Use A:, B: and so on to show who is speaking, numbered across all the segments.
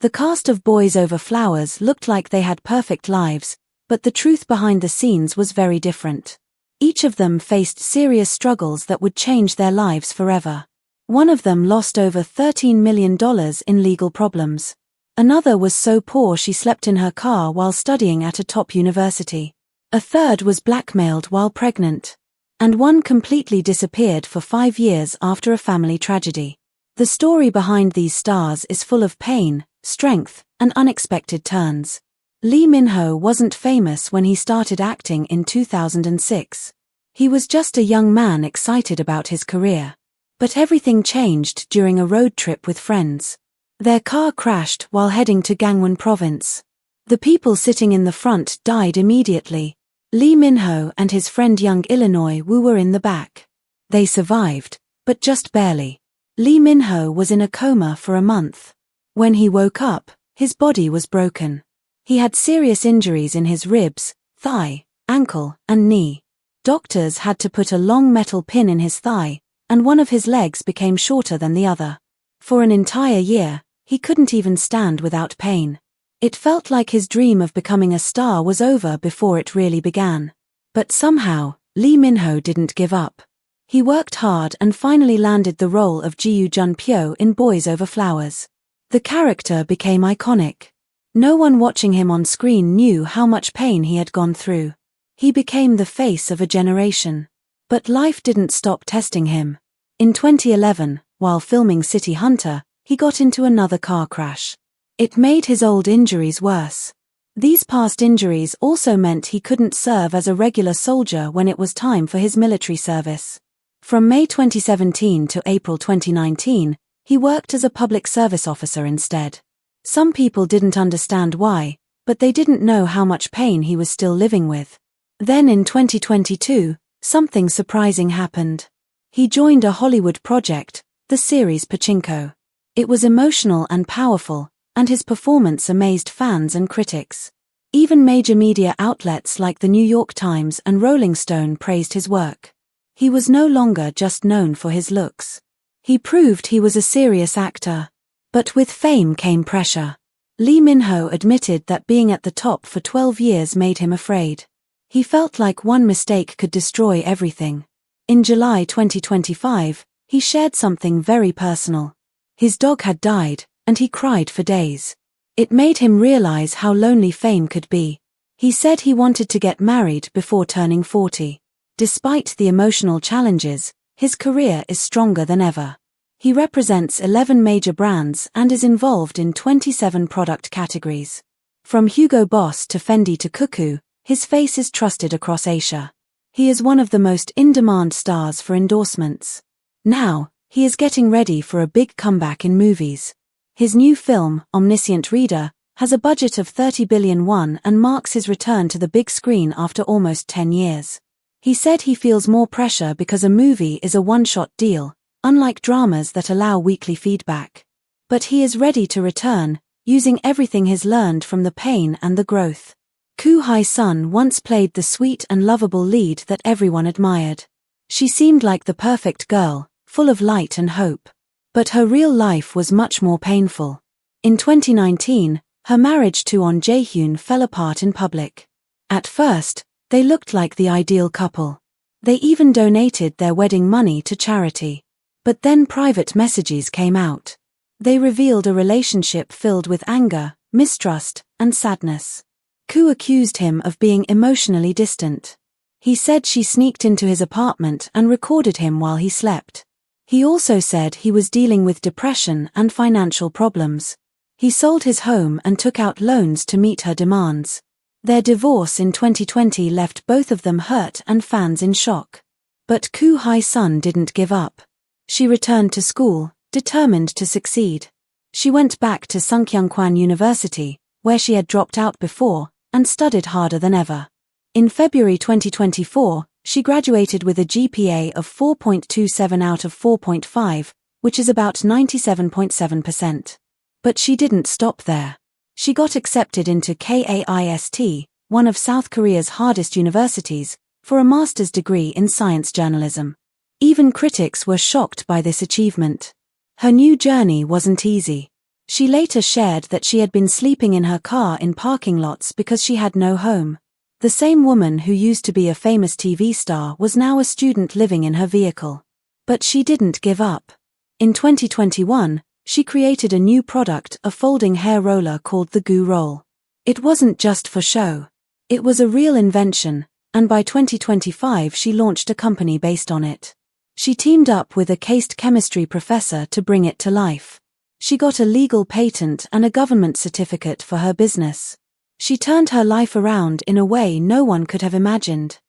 A: The cast of Boys Over Flowers looked like they had perfect lives, but the truth behind the scenes was very different. Each of them faced serious struggles that would change their lives forever. One of them lost over $13 million in legal problems. Another was so poor she slept in her car while studying at a top university. A third was blackmailed while pregnant. And one completely disappeared for 5 years after a family tragedy. The story behind these stars is full of pain, strength, and unexpected turns. Lee Min-ho wasn't famous when he started acting in 2006. He was just a young man excited about his career. But everything changed during a road trip with friends. Their car crashed while heading to Gangwon province. The people sitting in the front died immediately. Lee Min-ho and his friend Young Illinois Woo were in the back. They survived, but just barely. Lee Min-ho was in a coma for a month. When he woke up, his body was broken. He had serious injuries in his ribs, thigh, ankle, and knee. Doctors had to put a long metal pin in his thigh, and one of his legs became shorter than the other. For an entire year, he couldn't even stand without pain. It felt like his dream of becoming a star was over before it really began. But somehow, Lee Min-ho didn't give up. He worked hard and finally landed the role of Ji Jun-pyo in Boys Over Flowers. The character became iconic. No one watching him on screen knew how much pain he had gone through. He became the face of a generation. But life didn't stop testing him. In 2011, while filming City Hunter, he got into another car crash. It made his old injuries worse. These past injuries also meant he couldn't serve as a regular soldier when it was time for his military service. From May 2017 to April 2019, he worked as a public service officer instead. Some people didn't understand why, but they didn't know how much pain he was still living with. Then in 2022, something surprising happened. He joined a Hollywood project, the series Pachinko. It was emotional and powerful, and his performance amazed fans and critics. Even major media outlets like the New York Times and Rolling Stone praised his work. He was no longer just known for his looks. He proved he was a serious actor. But with fame came pressure. Lee Min-ho admitted that being at the top for 12 years made him afraid. He felt like one mistake could destroy everything. In July 2025, he shared something very personal. His dog had died, and he cried for days. It made him realize how lonely fame could be. He said he wanted to get married before turning 40. Despite the emotional challenges, his career is stronger than ever. He represents 11 major brands and is involved in 27 product categories. From Hugo Boss to Fendi to Cuckoo, his face is trusted across Asia. He is one of the most in-demand stars for endorsements. Now, he is getting ready for a big comeback in movies. His new film, Omniscient Reader, has a budget of 30 billion won and marks his return to the big screen after almost 10 years. He said he feels more pressure because a movie is a one-shot deal, unlike dramas that allow weekly feedback. But he is ready to return, using everything he's learned from the pain and the growth. Hye-sun once played the sweet and lovable lead that everyone admired. She seemed like the perfect girl, full of light and hope. But her real life was much more painful. In 2019, her marriage to Jae-hyun fell apart in public. At first, they looked like the ideal couple. They even donated their wedding money to charity. But then private messages came out. They revealed a relationship filled with anger, mistrust, and sadness. Koo accused him of being emotionally distant. He said she sneaked into his apartment and recorded him while he slept. He also said he was dealing with depression and financial problems. He sold his home and took out loans to meet her demands. Their divorce in 2020 left both of them hurt and fans in shock. But Hye-sun didn't give up. She returned to school, determined to succeed. She went back to Sungkyunkwan University, where she had dropped out before, and studied harder than ever. In February 2024, she graduated with a GPA of 4.27 out of 4.5, which is about 97.7%. But she didn't stop there. She got accepted into KAIST, one of South Korea's hardest universities, for a master's degree in science journalism. Even critics were shocked by this achievement. Her new journey wasn't easy. She later shared that she had been sleeping in her car in parking lots because she had no home. The same woman who used to be a famous TV star was now a student living in her vehicle. But she didn't give up. In 2021, she created a new product, a folding hair roller called the Goo Roll. It wasn't just for show. It was a real invention, and by 2025 she launched a company based on it. She teamed up with a cased chemistry professor to bring it to life. She got a legal patent and a government certificate for her business. She turned her life around in a way no one could have imagined.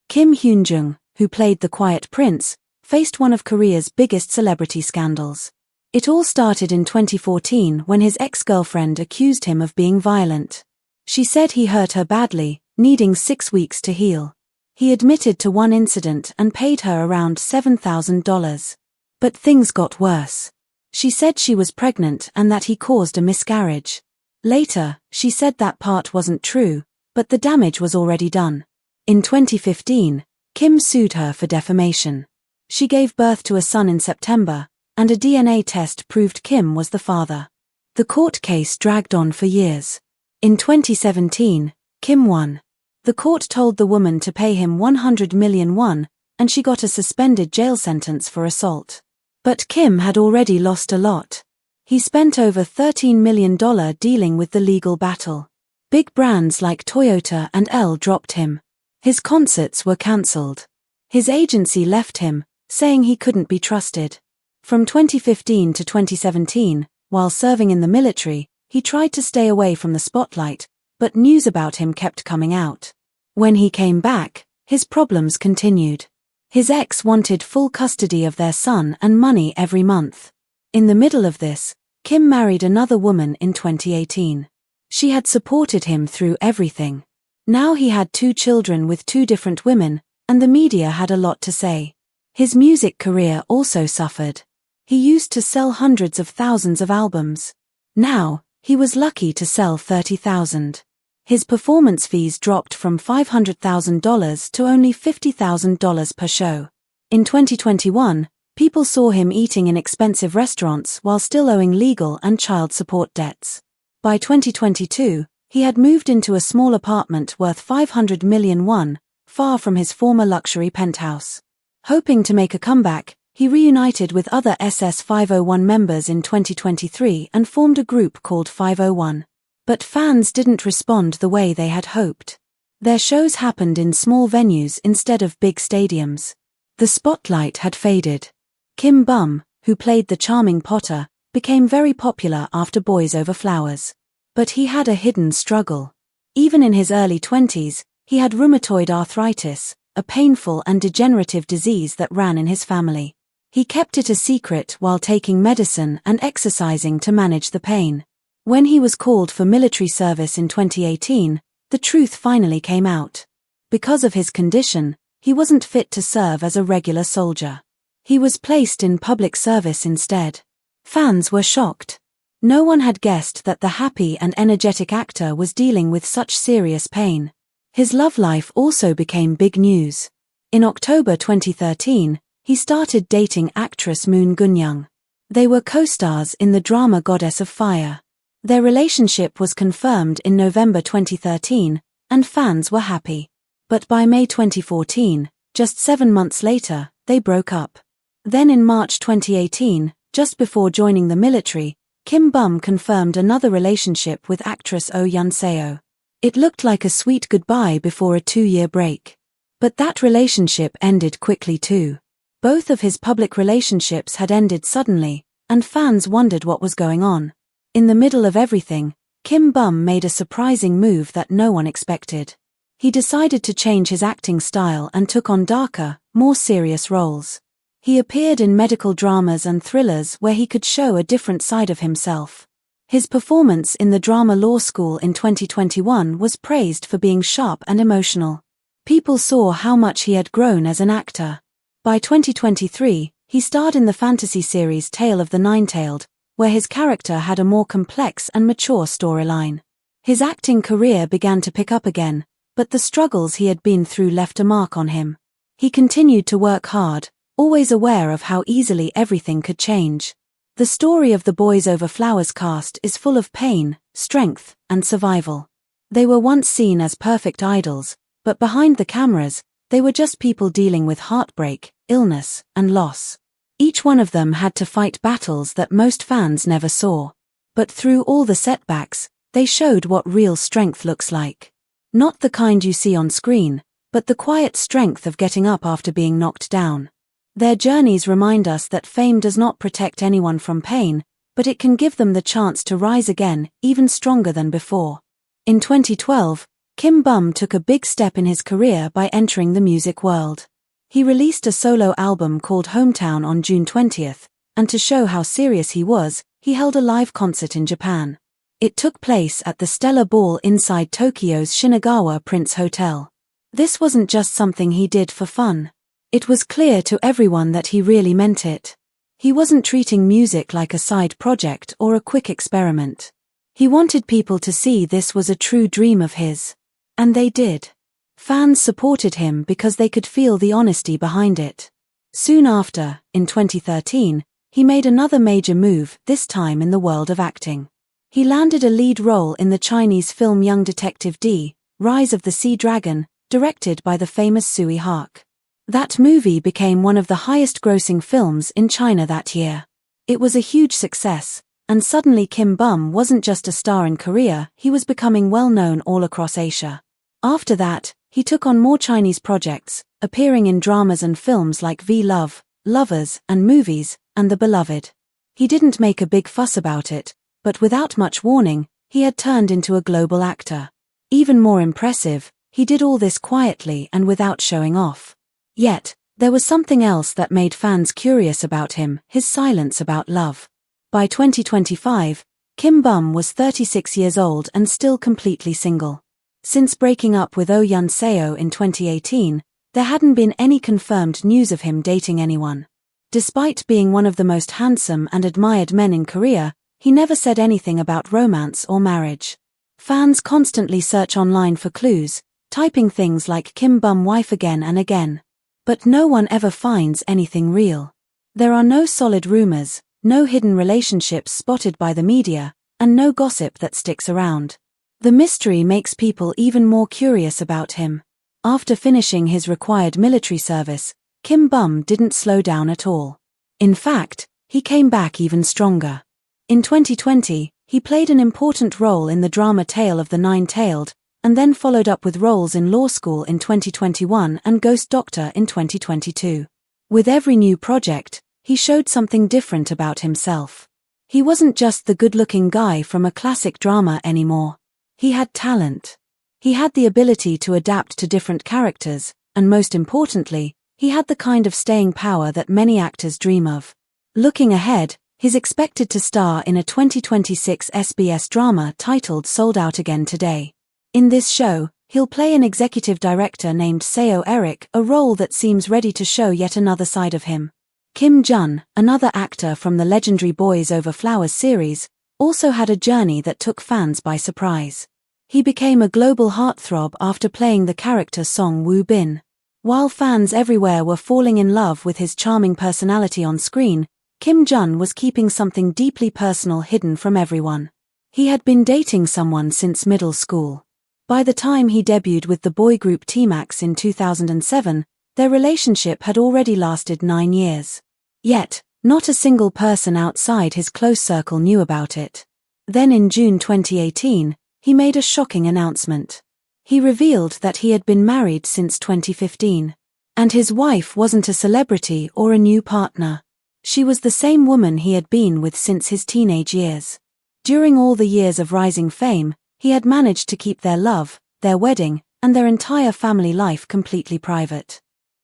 A: Kim Hyun-joong, who played the Quiet Prince, faced one of Korea's biggest celebrity scandals. It all started in 2014 when his ex-girlfriend accused him of being violent. She said he hurt her badly, needing 6 weeks to heal. He admitted to one incident and paid her around $7,000. But things got worse. She said she was pregnant and that he caused a miscarriage. Later, she said that part wasn't true, but the damage was already done. In 2015, Kim sued her for defamation. She gave birth to a son in September, and a DNA test proved Kim was the father. The court case dragged on for years. In 2017, Kim won. The court told the woman to pay him 100 million won, and she got a suspended jail sentence for assault. But Kim had already lost a lot. He spent over $13 million dealing with the legal battle. Big brands like Toyota and Elle dropped him. His concerts were cancelled. His agency left him, saying he couldn't be trusted. From 2015 to 2017, while serving in the military, he tried to stay away from the spotlight, but news about him kept coming out. When he came back, his problems continued. His ex wanted full custody of their son and money every month. In the middle of this, Kim married another woman in 2018. She had supported him through everything. Now he had 2 children with 2 different women, and the media had a lot to say. His music career also suffered. He used to sell hundreds of thousands of albums. Now, he was lucky to sell 30,000. His performance fees dropped from $500,000 to only $50,000 per show. In 2021, people saw him eating in expensive restaurants while still owing legal and child support debts. By 2022, he had moved into a small apartment worth 500 million won, far from his former luxury penthouse. Hoping to make a comeback, he reunited with other SS501 members in 2023 and formed a group called 501. But fans didn't respond the way they had hoped. Their shows happened in small venues instead of big stadiums. The spotlight had faded. Kim Bum, who played the charming Potter, became very popular after Boys Over Flowers. But he had a hidden struggle. Even in his early 20s, he had rheumatoid arthritis, a painful and degenerative disease that ran in his family. He kept it a secret while taking medicine and exercising to manage the pain. When he was called for military service in 2018, the truth finally came out. Because of his condition, he wasn't fit to serve as a regular soldier. He was placed in public service instead. Fans were shocked. No one had guessed that the happy and energetic actor was dealing with such serious pain. His love life also became big news. In October 2013, he started dating actress Min-jung. They were co-stars in the drama Goddess of Fire. Their relationship was confirmed in November 2013, and fans were happy. But by May 2014, just 7 months later, they broke up. Then in March 2018, just before joining the military, Kim Bum confirmed another relationship with actress So-eun. It looked like a sweet goodbye before a 2-year break. But that relationship ended quickly too. Both of his public relationships had ended suddenly, and fans wondered what was going on. In the middle of everything, Kim Bum made a surprising move that no one expected. He decided to change his acting style and took on darker, more serious roles. He appeared in medical dramas and thrillers where he could show a different side of himself. His performance in the drama Law School in 2021 was praised for being sharp and emotional. People saw how much he had grown as an actor. By 2023, he starred in the fantasy series Tale of the Nine-Tailed, where his character had a more complex and mature storyline. His acting career began to pick up again, but the struggles he had been through left a mark on him. He continued to work hard, always aware of how easily everything could change. The story of the Boys Over Flowers cast is full of pain, strength, and survival. They were once seen as perfect idols, but behind the cameras, they were just people dealing with heartbreak, illness, and loss. Each one of them had to fight battles that most fans never saw. But through all the setbacks, they showed what real strength looks like. Not the kind you see on screen, but the quiet strength of getting up after being knocked down. Their journeys remind us that fame does not protect anyone from pain, but it can give them the chance to rise again, even stronger than before. In 2012, Kim Bum took a big step in his career by entering the music world. He released a solo album called Hometown on June 20th, and to show how serious he was, he held a live concert in Japan. It took place at the Stella Ball inside Tokyo's Shinagawa Prince Hotel. This wasn't just something he did for fun. It was clear to everyone that he really meant it. He wasn't treating music like a side project or a quick experiment. He wanted people to see this was a true dream of his. And they did. Fans supported him because they could feel the honesty behind it. Soon after, in 2013, he made another major move, this time in the world of acting. He landed a lead role in the Chinese film Young Detective D, Rise of the Sea Dragon, directed by the famous Sui Hark. That movie became one of the highest-grossing films in China that year. It was a huge success, and suddenly Kim Bum wasn't just a star in Korea, he was becoming well-known all across Asia. After that, he took on more Chinese projects, appearing in dramas and films like V-Love, Lovers, and Movies, and The Beloved. He didn't make a big fuss about it, but without much warning, he had turned into a global actor. Even more impressive, he did all this quietly and without showing off. Yet, there was something else that made fans curious about him, his silence about love. By 2025, Kim Bum was 36 years old and still completely single. Since breaking up with Oh-yeon Seo in 2018, there hadn't been any confirmed news of him dating anyone. Despite being one of the most handsome and admired men in Korea, he never said anything about romance or marriage. Fans constantly search online for clues, typing things like Kim Bum wife again and again. But no one ever finds anything real. There are no solid rumors, no hidden relationships spotted by the media, and no gossip that sticks around. The mystery makes people even more curious about him. After finishing his required military service, Kim Bum didn't slow down at all. In fact, he came back even stronger. In 2020, he played an important role in the drama Tale of the Nine-Tailed, and then followed up with roles in Law School in 2021 and Ghost Doctor in 2022. With every new project, he showed something different about himself. He wasn't just the good-looking guy from a classic drama anymore. He had talent. He had the ability to adapt to different characters, and most importantly, he had the kind of staying power that many actors dream of. Looking ahead, he's expected to star in a 2026 SBS drama titled Sold Out Again Today. In this show, he'll play an executive director named Seo Eric, a role that seems ready to show yet another side of him. Kim Jun, another actor from the legendary Boys Over Flowers series, also had a journey that took fans by surprise. He became a global heartthrob after playing the character Song Woo Bin. While fans everywhere were falling in love with his charming personality on screen, Kim Jun was keeping something deeply personal hidden from everyone. He had been dating someone since middle school. By the time he debuted with the boy group T-Max in 2007, their relationship had already lasted 9 years. Yet, not a single person outside his close circle knew about it. Then in June 2018, he made a shocking announcement. He revealed that he had been married since 2015. And his wife wasn't a celebrity or a new partner. She was the same woman he had been with since his teenage years. During all the years of rising fame, he had managed to keep their love, their wedding, and their entire family life completely private.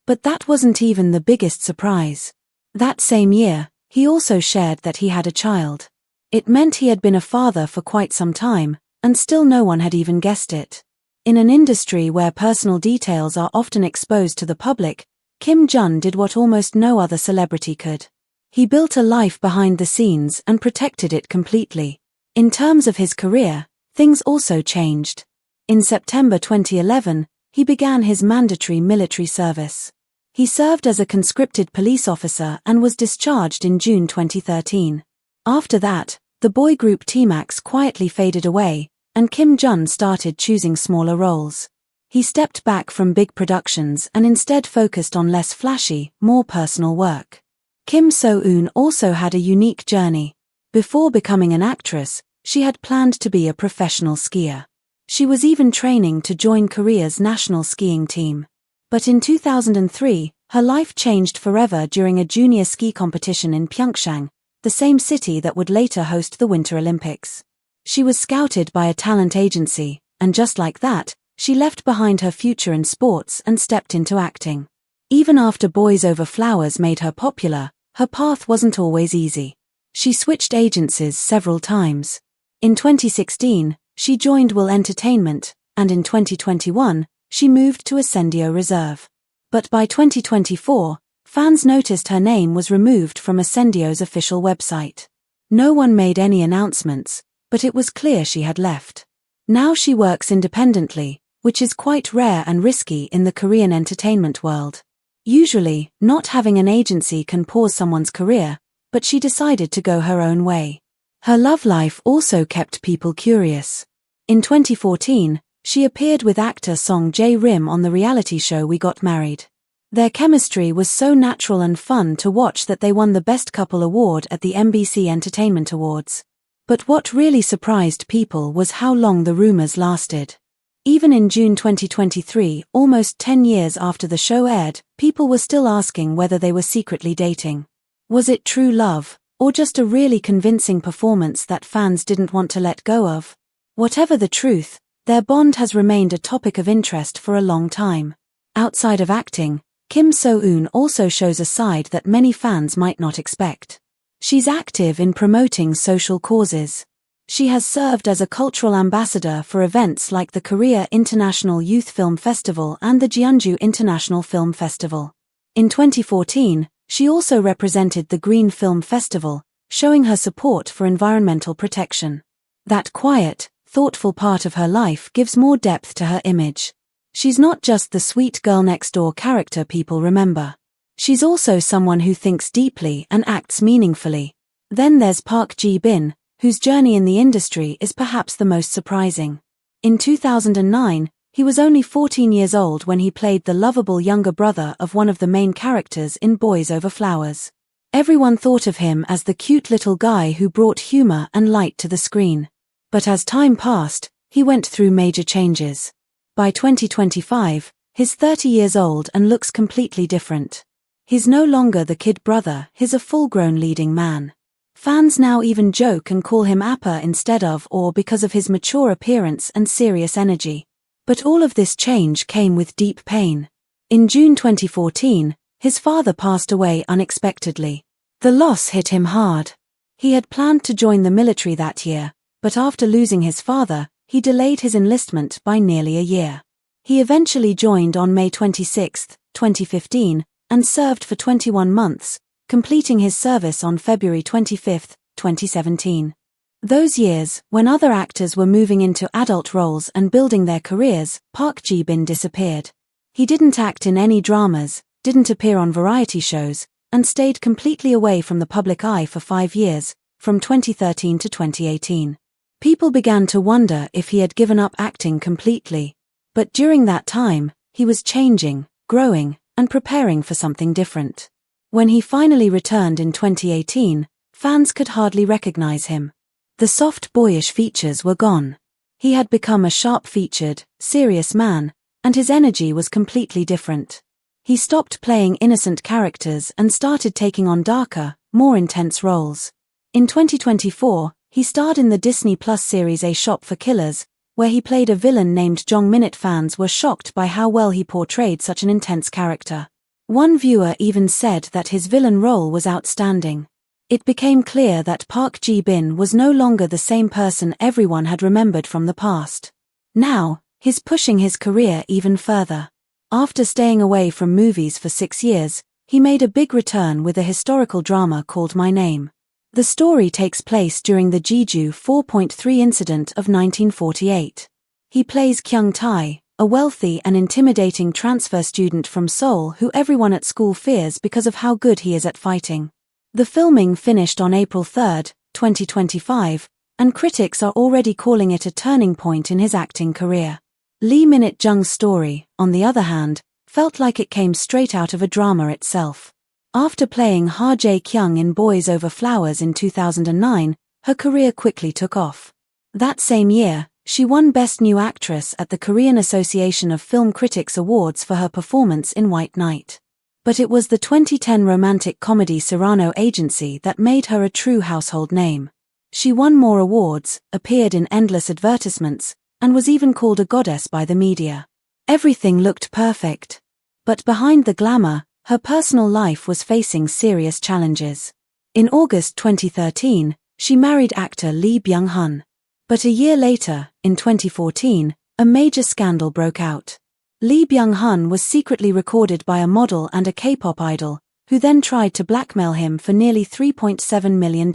A: But that wasn't even the biggest surprise. That same year, he also shared that he had a child. It meant he had been a father for quite some time, and still no one had even guessed it. In an industry where personal details are often exposed to the public, Kim Jun did what almost no other celebrity could. He built a life behind the scenes and protected it completely. In terms of his career, things also changed. In September 2011, he began his mandatory military service. He served as a conscripted police officer and was discharged in June 2013. After that, the boy group T-Max quietly faded away, and Kim Jun started choosing smaller roles. He stepped back from big productions and instead focused on less flashy, more personal work. Kim So-eun also had a unique journey. Before becoming an actress, she had planned to be a professional skier. She was even training to join Korea's national skiing team. But in 2003, her life changed forever during a junior ski competition in Pyeongchang, the same city that would later host the Winter Olympics. She was scouted by a talent agency, and just like that, she left behind her future in sports and stepped into acting. Even after Boys Over Flowers made her popular, her path wasn't always easy. She switched agencies several times. In 2016, she joined Will Entertainment, and in 2021, she moved to Ascendio Reserve. But by 2024, fans noticed her name was removed from Ascendio's official website. No one made any announcements, but it was clear she had left. Now she works independently, which is quite rare and risky in the Korean entertainment world. Usually, not having an agency can pause someone's career, but she decided to go her own way. Her love life also kept people curious. In 2014, she appeared with actor Song Jae-rim on the reality show We Got Married. Their chemistry was so natural and fun to watch that they won the Best Couple award at the MBC Entertainment Awards. But what really surprised people was how long the rumors lasted. Even in June 2023, almost 10 years after the show aired, people were still asking whether they were secretly dating. Was it true love, or just a really convincing performance that fans didn't want to let go of? Whatever the truth, their bond has remained a topic of interest for a long time. Outside of acting, Kim So-eun also shows a side that many fans might not expect. She's active in promoting social causes. She has served as a cultural ambassador for events like the Korea International Youth Film Festival and the Jeonju International Film Festival. In 2014, she also represented the Green Film Festival, showing her support for environmental protection. That quiet, thoughtful part of her life gives more depth to her image. She's not just the sweet girl next door character people remember. She's also someone who thinks deeply and acts meaningfully. Then there's Park Ji-bin, whose journey in the industry is perhaps the most surprising. In 2009, he was only 14 years old when he played the lovable younger brother of one of the main characters in Boys Over Flowers. Everyone thought of him as the cute little guy who brought humor and light to the screen. But as time passed, he went through major changes. By 2025, he's 30 years old and looks completely different. He's no longer the kid brother, he's a full-grown leading man. Fans now even joke and call him Appa instead of or because of his mature appearance and serious energy. But all of this change came with deep pain. In June 2014, his father passed away unexpectedly. The loss hit him hard. He had planned to join the military that year, but after losing his father, he delayed his enlistment by nearly a year. He eventually joined on May 26, 2015, and served for 21 months, completing his service on February 25, 2017. Those years, when other actors were moving into adult roles and building their careers, Park Ji-bin disappeared. He didn't act in any dramas, didn't appear on variety shows, and stayed completely away from the public eye for 5 years, from 2013 to 2018. People began to wonder if he had given up acting completely. But during that time, he was changing, growing, and preparing for something different. When he finally returned in 2018, fans could hardly recognize him. The soft boyish features were gone. He had become a sharp-featured, serious man, and his energy was completely different. He stopped playing innocent characters and started taking on darker, more intense roles. In 2024, he starred in the Disney Plus series A Shop for Killers, where he played a villain named Jong Minute. Fans were shocked by how well he portrayed such an intense character. One viewer even said that his villain role was outstanding. It became clear that Park Ji-bin was no longer the same person everyone had remembered from the past. Now, he's pushing his career even further. After staying away from movies for 6 years, he made a big return with a historical drama called My Name. The story takes place during the Jeju 4.3 incident of 1948. He plays Kyung Tae, a wealthy and intimidating transfer student from Seoul who everyone at school fears because of how good he is at fighting. The filming finished on April 3, 2025, and critics are already calling it a turning point in his acting career. Lee Min-jung's story, on the other hand, felt like it came straight out of a drama itself. After playing Chae-young in Boys Over Flowers in 2009, her career quickly took off. That same year, she won Best New Actress at the Korean Association of Film Critics Awards for her performance in White Knight. But it was the 2010 romantic comedy Cyrano Agency that made her a true household name. She won more awards, appeared in endless advertisements, and was even called a goddess by the media. Everything looked perfect. But behind the glamour, her personal life was facing serious challenges. In August 2013, she married actor Lee Byung-hun. But a year later, in 2014, a major scandal broke out. Lee Byung-hun was secretly recorded by a model and a K-pop idol, who then tried to blackmail him for nearly $3.7 million.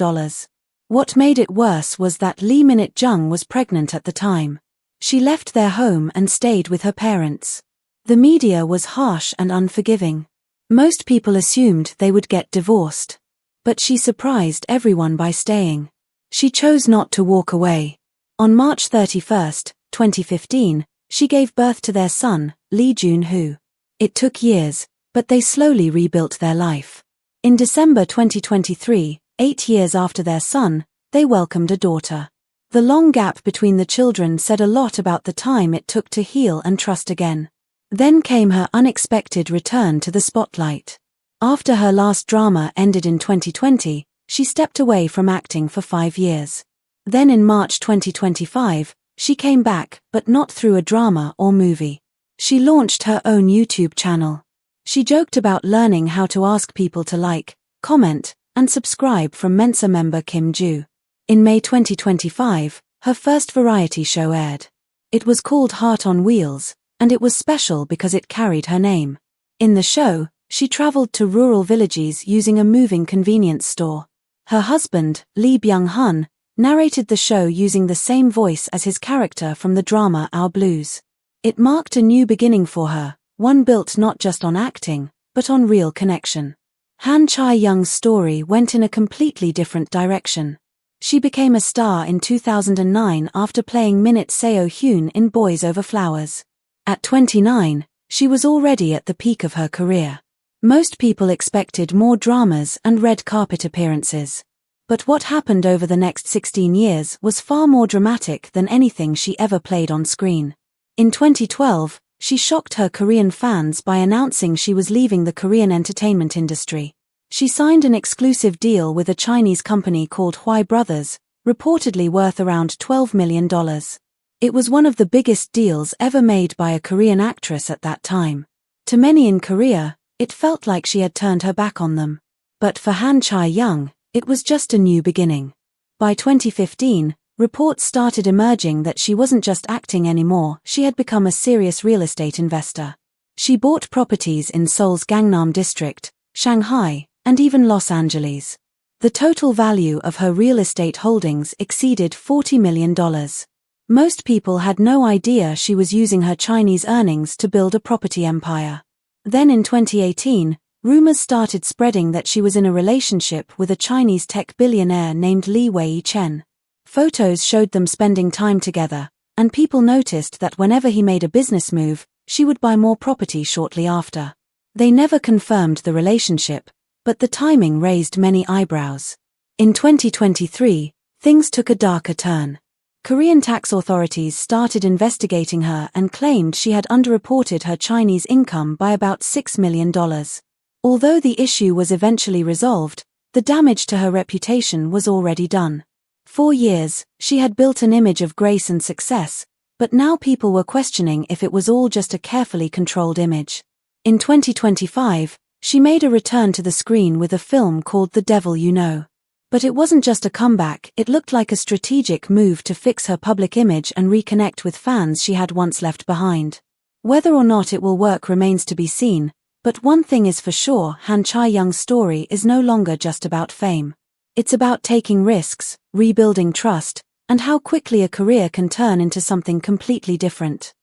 A: What made it worse was that Lee Min-jung was pregnant at the time. She left their home and stayed with her parents. The media was harsh and unforgiving. Most people assumed they would get divorced. But she surprised everyone by staying. She chose not to walk away. On March 31, 2015, she gave birth to their son, Lee Joon. It took years, but they slowly rebuilt their life. In December 2023, 8 years after their son, they welcomed a daughter. The long gap between the children said a lot about the time it took to heal and trust again. Then came her unexpected return to the spotlight. After her last drama ended in 2020, she stepped away from acting for 5 years. Then in March 2025, she came back, but not through a drama or movie. She launched her own YouTube channel. She joked about learning how to ask people to like, comment, and subscribe from Mensa member Kim Hyun-joong. In May 2025, her first variety show aired. It was called Heart on Wheels, and it was special because it carried her name. In the show, she traveled to rural villages using a moving convenience store. Her husband, Lee Byung-hun, narrated the show using the same voice as his character from the drama Our Blues. It marked a new beginning for her, one built not just on acting, but on real connection. Chae-young's story went in a completely different direction. She became a star in 2009 after playing Minute So-eun in Boys Over Flowers. At 29, she was already at the peak of her career. Most people expected more dramas and red carpet appearances. But what happened over the next 16 years was far more dramatic than anything she ever played on screen. In 2012, she shocked her Korean fans by announcing she was leaving the Korean entertainment industry. She signed an exclusive deal with a Chinese company called Hye Brothers, reportedly worth around $12 million. It was one of the biggest deals ever made by a Korean actress at that time. To many in Korea, it felt like she had turned her back on them. But for Chae-young, it was just a new beginning. By 2015, reports started emerging that she wasn't just acting anymore, she had become a serious real estate investor. She bought properties in Seoul's Gangnam district, Shanghai, and even Los Angeles. The total value of her real estate holdings exceeded $40 million. Most people had no idea she was using her Chinese earnings to build a property empire. Then in 2018, rumors started spreading that she was in a relationship with a Chinese tech billionaire named Li Wei-chen. Photos showed them spending time together, and people noticed that whenever he made a business move, she would buy more property shortly after. They never confirmed the relationship, but the timing raised many eyebrows. In 2023, things took a darker turn. Korean tax authorities started investigating her and claimed she had underreported her Chinese income by about $6 million. Although the issue was eventually resolved, the damage to her reputation was already done. For years, she had built an image of grace and success, but now people were questioning if it was all just a carefully controlled image. In 2025, she made a return to the screen with a film called The Devil You Know. But it wasn't just a comeback, it looked like a strategic move to fix her public image and reconnect with fans she had once left behind. Whether or not it will work remains to be seen, but one thing is for sure, Chae-young's story is no longer just about fame. It's about taking risks, rebuilding trust, and how quickly a career can turn into something completely different.